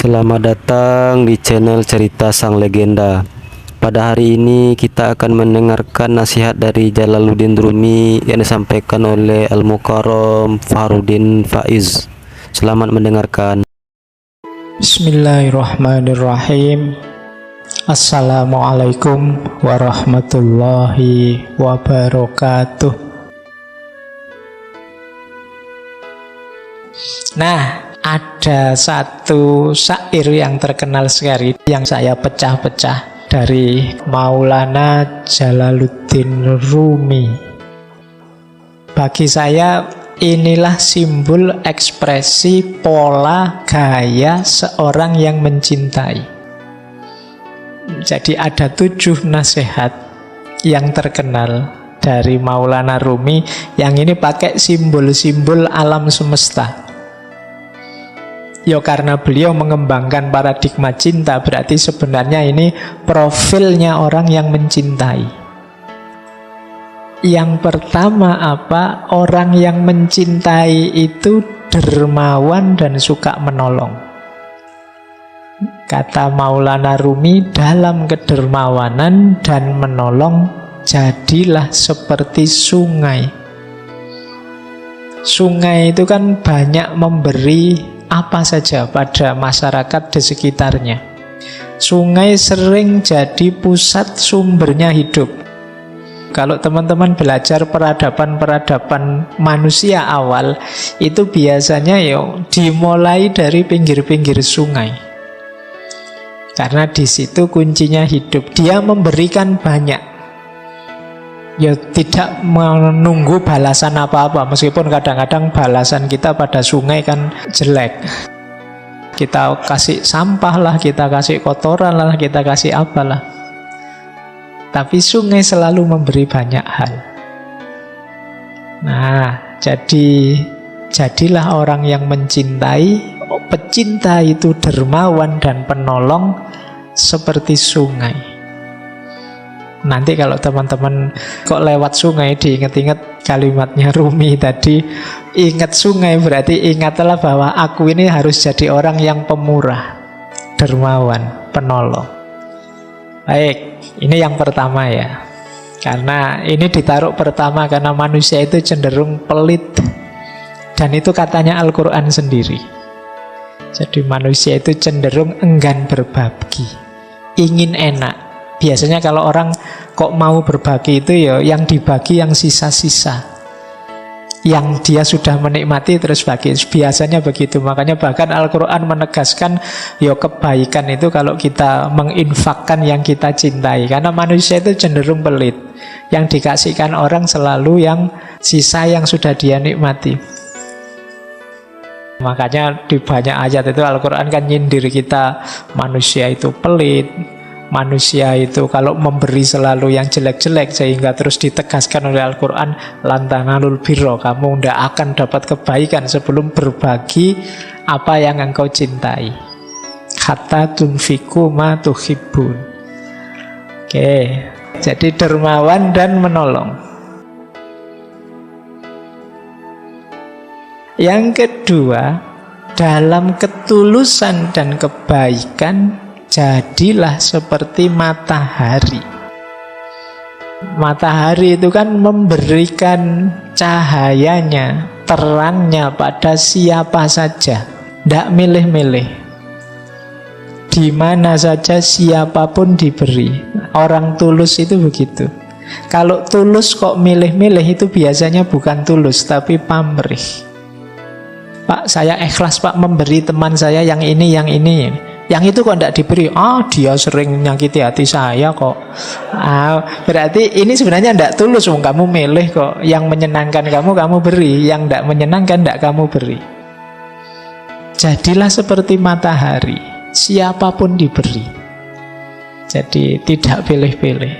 Selamat datang di channel Cerita Sang Legenda. Pada hari ini kita akan mendengarkan nasihat dari Jalaluddin Rumi yang disampaikan oleh Al-Mukarram Fakhruddin Faiz. Selamat mendengarkan. Bismillahirrahmanirrahim. Assalamualaikum warahmatullahi wabarakatuh. Nah, ada satu syair yang terkenal sekali yang saya pecah-pecah dari Maulana Jalaluddin Rumi. Bagi saya inilah simbol ekspresi pola gaya seorang yang mencintai. Jadi ada 7 nasihat yang terkenal dari Maulana Rumi yang ini pakai simbol-simbol alam semesta. Ya karena beliau mengembangkan paradigma cinta, berarti sebenarnya ini profilnya orang yang mencintai. Yang pertama apa? Orang yang mencintai itu dermawan dan suka menolong. Kata Maulana Rumi, dalam kedermawanan dan menolong jadilah seperti sungai. Sungai itu kan banyak memberi apa saja pada masyarakat di sekitarnya. Sungai sering jadi pusat sumbernya hidup. Kalau teman-teman belajar peradaban-peradaban manusia awal, itu biasanya dimulai dari pinggir-pinggir sungai. Karena di situ kuncinya hidup. Dia memberikan banyak. Ya tidak menunggu balasan apa-apa. Meskipun kadang-kadang balasan kita pada sungai kan jelek. Kita kasih sampah lah, kita kasih kotoran lah, kita kasih apalah. Tapi sungai selalu memberi banyak hal. Nah, jadilah orang yang mencintai. Pecinta itu dermawan dan penolong seperti sungai. Nanti kalau teman-teman kok lewat sungai diingat-ingat kalimatnya Rumi tadi, ingat sungai berarti ingatlah bahwa aku ini harus jadi orang yang pemurah, dermawan, penolong. Baik, ini yang pertama ya. Karena ini ditaruh pertama karena manusia itu cenderung pelit. Dan itu katanya Al-Quran sendiri. Jadi manusia itu cenderung enggan berbagi, ingin enak. Biasanya kalau orang kok mau berbagi itu yang dibagi yang sisa-sisa, yang dia sudah menikmati terus bagi. Biasanya begitu. Makanya bahkan Al-Quran menegaskan kebaikan itu kalau kita menginfakkan yang kita cintai. Karena manusia itu cenderung pelit. Yang dikasihkan orang selalu yang sisa yang sudah dia nikmati. Makanya di banyak ayat itu Al-Quran kan nyindir kita, manusia itu pelit, manusia itu kalau memberi selalu yang jelek-jelek, sehingga terus ditegaskan oleh Al-Quran, lan tanalul birra, kamu tidak akan dapat kebaikan sebelum berbagi apa yang engkau cintai. Hatta tunfiku ma tuhibbun. Oke, jadi dermawan dan menolong. Yang kedua, dalam ketulusan dan kebaikan jadilah seperti matahari. Matahari itu kan memberikan cahayanya, terangnya pada siapa saja, tidak milih-milih. Di mana saja siapapun diberi. Orang tulus itu begitu. Kalau tulus kok milih-milih itu biasanya bukan tulus tapi pamrih. Pak, saya ikhlas Pak memberi teman saya yang ini, yang ini. Yang itu kok tidak diberi? Dia sering menyakiti hati saya kok. Berarti ini sebenarnya tidak tulus. Kamu milih kok. Yang menyenangkan kamu beri. Yang tidak menyenangkan tidak kamu beri. Jadilah seperti matahari. Siapapun diberi. Jadi tidak pilih-pilih.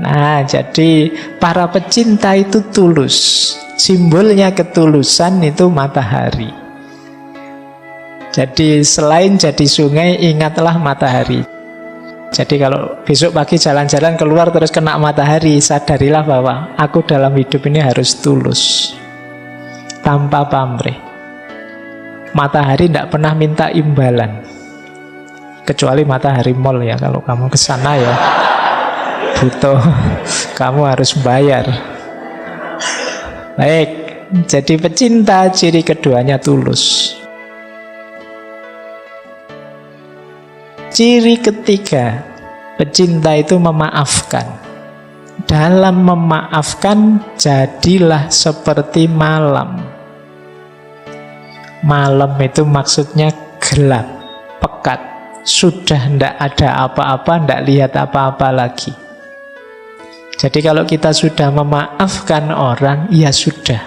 Nah, jadi para pecinta itu tulus. Simbolnya ketulusan itu matahari. Jadi selain jadi sungai, ingatlah matahari. Jadi kalau besok pagi jalan-jalan keluar terus kena matahari, sadarilah bahwa aku dalam hidup ini harus tulus, tanpa pamrih. Matahari tidak pernah minta imbalan. Kecuali matahari mall ya, kalau kamu ke sana ya butuh, kamu harus bayar. Baik, jadi pecinta ciri keduanya tulus. Ciri ketiga, pecinta itu memaafkan. Dalam memaafkan, jadilah seperti malam. Malam itu maksudnya gelap, pekat. Sudah tidak ada apa-apa, tidak lihat apa-apa lagi. Jadi kalau kita sudah memaafkan orang, ya sudah.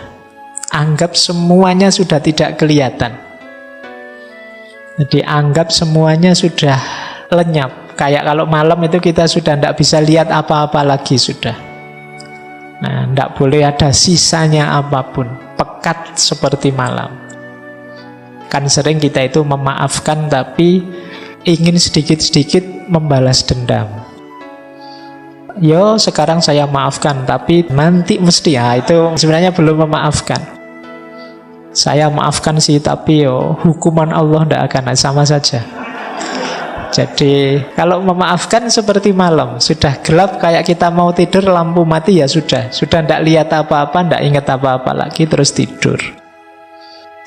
Anggap semuanya sudah tidak kelihatan. Jadi anggap semuanya sudah lenyap. Kayak kalau malam itu kita sudah tidak bisa lihat apa-apa lagi sudah. Nah, tidak boleh ada sisanya apapun. Pekat seperti malam. Kan sering kita itu memaafkan tapi ingin sedikit-sedikit membalas dendam. Yo, sekarang saya maafkan tapi nanti mesti, ya itu sebenarnya belum memaafkan. Saya maafkan sih, tapi hukuman Allah tidak akan, sama saja. Jadi kalau memaafkan seperti malam, sudah gelap kayak kita mau tidur, lampu mati, ya sudah tidak lihat apa-apa, tidak ingat apa-apa lagi, terus tidur.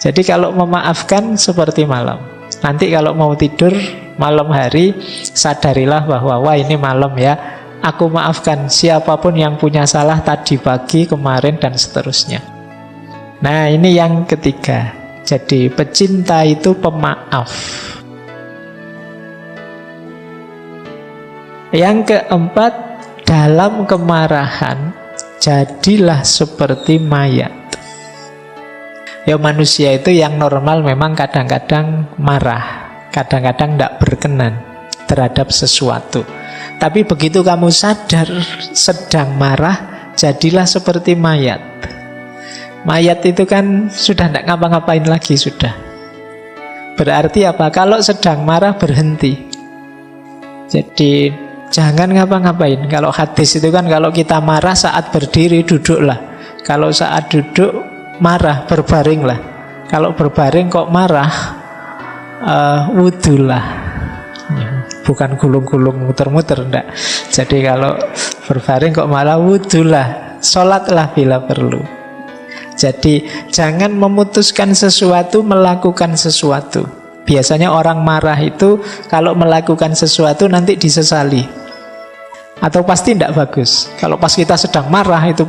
Jadi kalau memaafkan seperti malam. Nanti kalau mau tidur malam hari, sadarilah bahwa wah ini malam ya, aku maafkan siapapun yang punya salah tadi pagi, kemarin, dan seterusnya. Nah, ini yang ketiga. Jadi pecinta itu pemaaf. Yang keempat, dalam kemarahan jadilah seperti mayat. Ya, manusia itu yang normal memang kadang-kadang marah, kadang-kadang tidak berkenan terhadap sesuatu. Tapi begitu kamu sadar sedang marah, jadilah seperti mayat. Mayat itu kan sudah tidak ngapa-ngapain lagi sudah. Berarti apa? Kalau sedang marah berhenti. Jadi jangan ngapa-ngapain. Kalau hadis itu kan kalau kita marah saat berdiri duduklah. Kalau saat duduk marah berbaringlah. Kalau berbaring kok marah wudulah. Bukan gulung-gulung muter-muter, enggak. Jadi kalau berbaring kok malah wudulah. Sholatlah bila perlu. Jadi jangan memutuskan sesuatu, melakukan sesuatu. Biasanya orang marah itu kalau melakukan sesuatu nanti disesali. Atau pasti tidak bagus. Kalau pas kita sedang marah itu,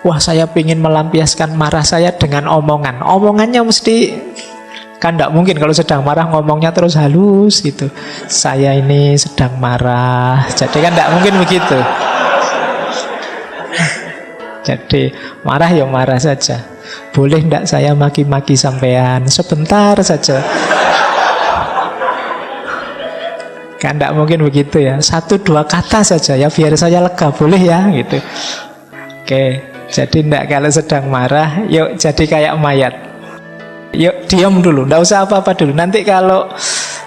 wah saya ingin melampiaskan marah saya dengan omongan. Omongannya mesti, kan tidak mungkin kalau sedang marah ngomongnya terus halus gitu. Saya ini sedang marah. Jadi kan tidak mungkin begitu. Jadi marah ya marah saja. Boleh tidak saya maki-maki sampean sebentar saja? Kan tidak mungkin begitu ya. 1-2 kata saja ya biar saya lega, boleh ya gitu. Oke, jadi tidak, kalau sedang marah yuk jadi kayak mayat. Yuk diam dulu, tidak usah apa-apa dulu. Nanti kalau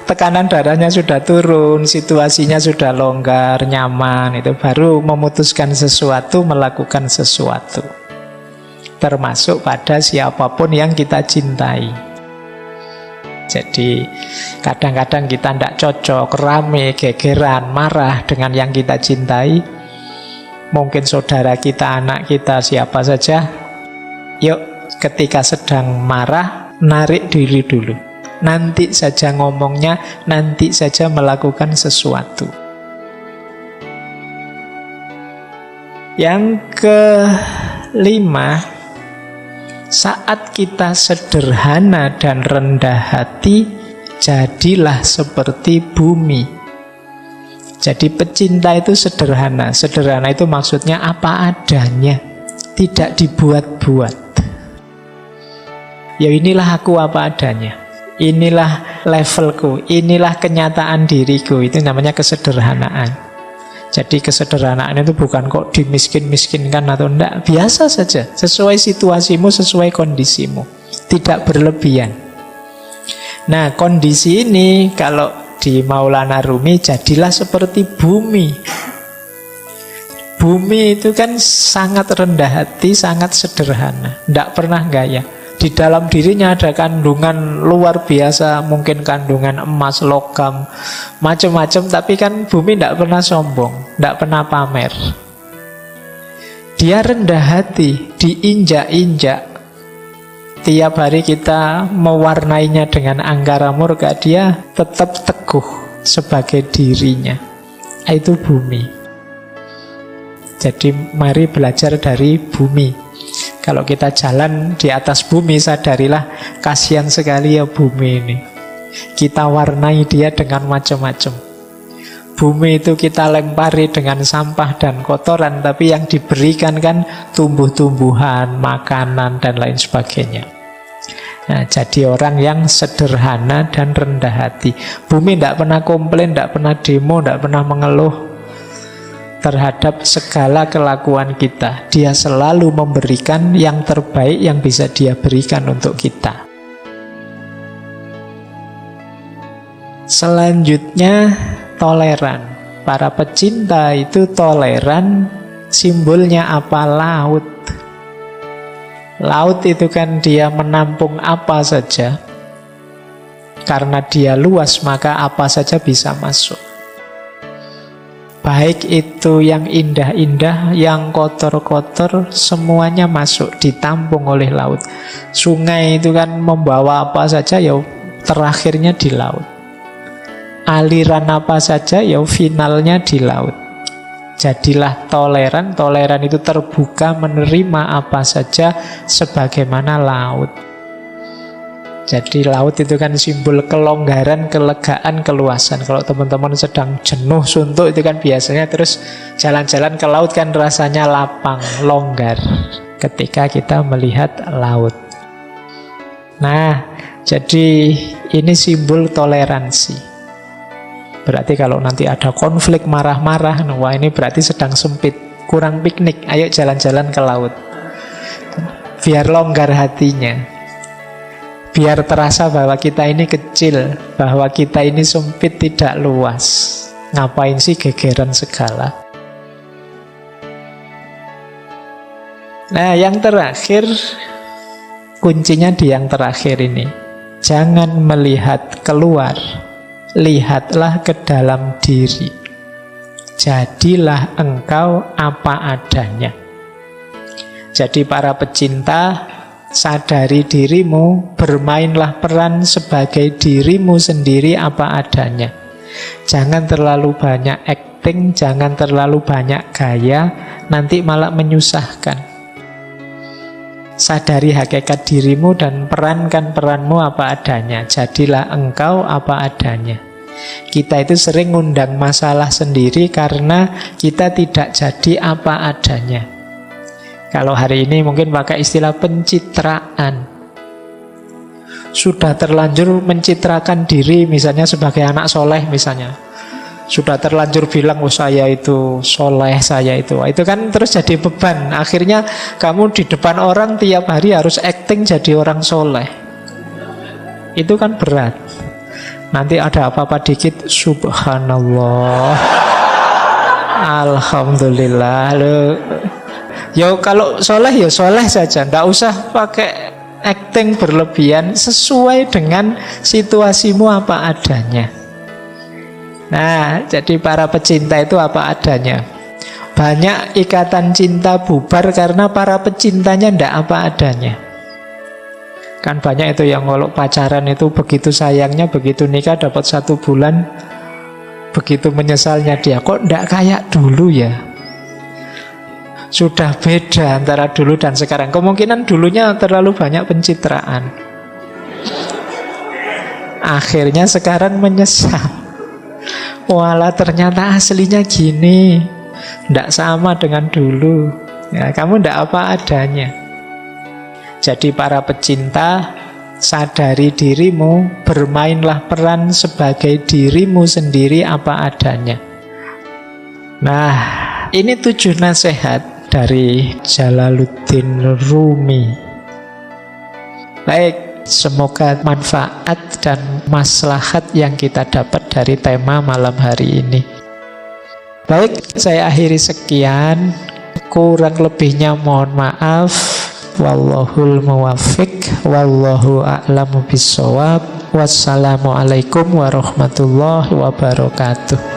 tekanan darahnya sudah turun, situasinya sudah longgar, nyaman, itu baru memutuskan sesuatu, melakukan sesuatu. Termasuk pada siapapun yang kita cintai. Jadi kadang-kadang kita tidak cocok, rame, gegeran, marah dengan yang kita cintai. Mungkin saudara kita, anak kita, siapa saja. Yuk ketika sedang marah, narik diri dulu. Nanti saja ngomongnya, nanti saja melakukan sesuatu. Yang kelima, saat kita sederhana dan rendah hati, jadilah seperti bumi. Jadi pecinta itu sederhana. Sederhana itu maksudnya apa adanya, tidak dibuat-buat. Ya inilah aku apa adanya. Inilah levelku, inilah kenyataan diriku. Itu namanya kesederhanaan. Jadi kesederhanaan itu bukan kok dimiskin-miskinkan atau enggak. Biasa saja, sesuai situasimu, sesuai kondisimu. Tidak berlebihan. Nah, kondisi ini kalau di Maulana Rumi, jadilah seperti bumi. Bumi itu kan sangat rendah hati, sangat sederhana. Tidak pernah gaya. Di dalam dirinya ada kandungan luar biasa, mungkin kandungan emas, logam, macam-macam, tapi kan bumi tidak pernah sombong, tidak pernah pamer. Dia rendah hati, diinjak-injak. Tiap hari kita mewarnainya dengan angkara murka, dia tetap teguh sebagai dirinya. Itu bumi. Jadi mari belajar dari bumi. Kalau kita jalan di atas bumi, sadarilah kasihan sekali ya bumi ini. Kita warnai dia dengan macam-macam. Bumi itu kita lempari dengan sampah dan kotoran, tapi yang diberikan kan tumbuh-tumbuhan, makanan, dan lain sebagainya. Nah, jadi orang yang sederhana dan rendah hati. Bumi tidak pernah komplain, tidak pernah demo, tidak pernah mengeluh terhadap segala kelakuan kita. Dia selalu memberikan yang terbaik yang bisa dia berikan untuk kita. Selanjutnya, toleran. Para pecinta itu toleran. Simbolnya apa? Laut. Laut itu kan dia menampung apa saja. Karena dia luas, maka apa saja bisa masuk. Baik itu yang indah-indah, yang kotor-kotor, semuanya masuk, ditampung oleh laut. Sungai itu kan membawa apa saja, ya terakhirnya di laut. Aliran apa saja, ya finalnya di laut. Jadilah toleran. Toleran itu terbuka, menerima apa saja sebagaimana laut. Jadi laut itu kan simbol kelonggaran, kelegaan, keluasan. Kalau teman-teman sedang jenuh, suntuk, itu kan biasanya terus jalan-jalan ke laut kan rasanya lapang, longgar ketika kita melihat laut. Nah, jadi ini simbol toleransi. Berarti kalau nanti ada konflik, marah-marah, wah ini berarti sedang sempit, kurang piknik, ayo jalan-jalan ke laut. Biar longgar hatinya. Biar terasa bahwa kita ini kecil, bahwa kita ini sempit, tidak luas. Ngapain sih gegeran segala? Nah, yang terakhir, kuncinya di yang terakhir ini. Jangan melihat keluar, lihatlah ke dalam diri. Jadilah engkau apa adanya. Jadi para pecinta, sadari dirimu, bermainlah peran sebagai dirimu sendiri apa adanya. Jangan terlalu banyak acting, jangan terlalu banyak gaya, nanti malah menyusahkan. Sadari hakikat dirimu dan perankan peranmu apa adanya. Jadilah engkau apa adanya. Kita itu sering ngundang masalah sendiri karena kita tidak jadi apa adanya. Kalau hari ini mungkin pakai istilah pencitraan. Sudah terlanjur mencitrakan diri, misalnya sebagai anak soleh misalnya. Sudah terlanjur bilang, oh saya itu soleh, saya itu. Itu kan terus jadi beban. Akhirnya kamu di depan orang tiap hari harus acting jadi orang soleh. Itu kan berat. Nanti ada apa-apa dikit, subhanallah, alhamdulillah. Ya kalau soleh ya soleh saja, nggak usah pakai acting berlebihan, sesuai dengan situasimu apa adanya. Nah, jadi para pecinta itu apa adanya. Banyak ikatan cinta bubar karena para pecintanya ndak apa adanya. Kan banyak itu yang kalau pacaran itu begitu sayangnya, begitu nikah dapat 1 bulan, begitu menyesalnya dia, kok ndak kayak dulu ya. Sudah beda antara dulu dan sekarang. Kemungkinan dulunya terlalu banyak pencitraan. Akhirnya sekarang menyesal. Walah ternyata aslinya gini, tidak sama dengan dulu. Ya, kamu tidak apa adanya. Jadi para pecinta, sadari dirimu, bermainlah peran sebagai dirimu sendiri apa adanya. Nah, ini 7 nasihat dari Jalaluddin Rumi. Baik, semoga manfaat dan maslahat yang kita dapat dari tema malam hari ini. Baik, saya akhiri sekian. Kurang lebihnya mohon maaf. Wallahul muwaffiq, wallahu a'lamu bissawab. Wassalamualaikum warahmatullahi wabarakatuh.